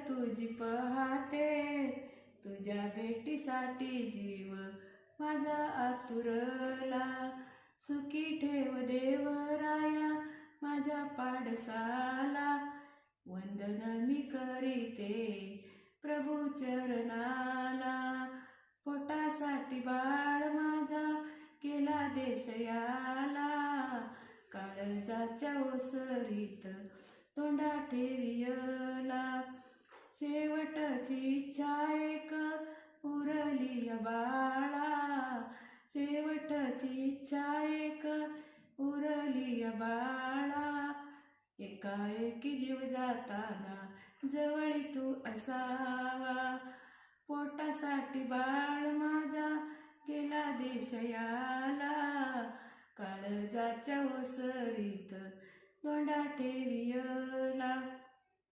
तुझी पाहते, तुझ्या भेटीसाठी जीव माझा आतुरला. सुखी ठेव देवराया माझ्या पाडसाला, वंदन मी करीते प्रभू चरणाला. पोटासाठी बाळ माझा गेला देशयाला, काळजाच्या ओसरीत तोंडा ठेवियला. शेवटची इच्छा एक उरली बाळा, शेवटची इच्छा एक उरली बाळा. एकाएकी जीव जाताना जवळी तू असावा, पोटासाठी बाळ माझा गेला देशयाला. काळजाच्या ओसरीत तोंडा ठेवियला.